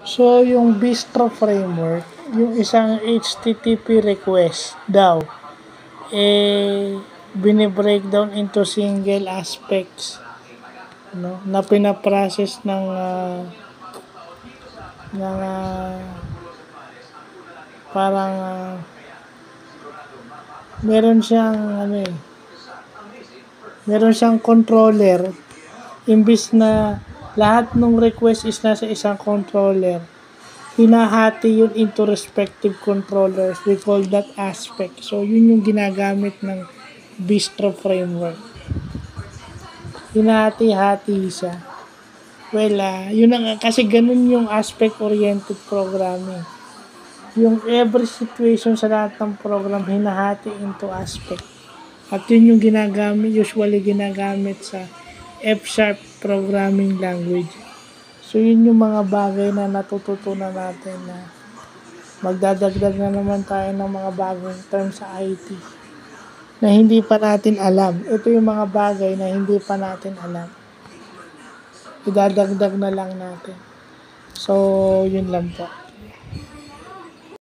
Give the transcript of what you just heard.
So, yung Bistro framework, yung isang HTTP request daw, binibreakdown into single aspects, no, na pinaprocess ng parang meron siyang meron siyang controller, imbis na lahat ng request is nasa isang controller, hinahati yun into respective controllers. We call that aspect. So, yun yung ginagamit ng Bistro framework. Hinahati-hati siya. Well, kasi ganun yung aspect-oriented programming. Yung every situation sa lahat ng program, hinahati into aspect. At yun yung usually ginagamit sa F-sharp programming language. So, yun yung mga bagay na natututunan natin na magdadagdag na naman tayo ng mga bagong term sa IT na hindi pa natin alam. Ito yung mga bagay na hindi pa natin alam. Idadagdag na lang natin. So, yun lang po.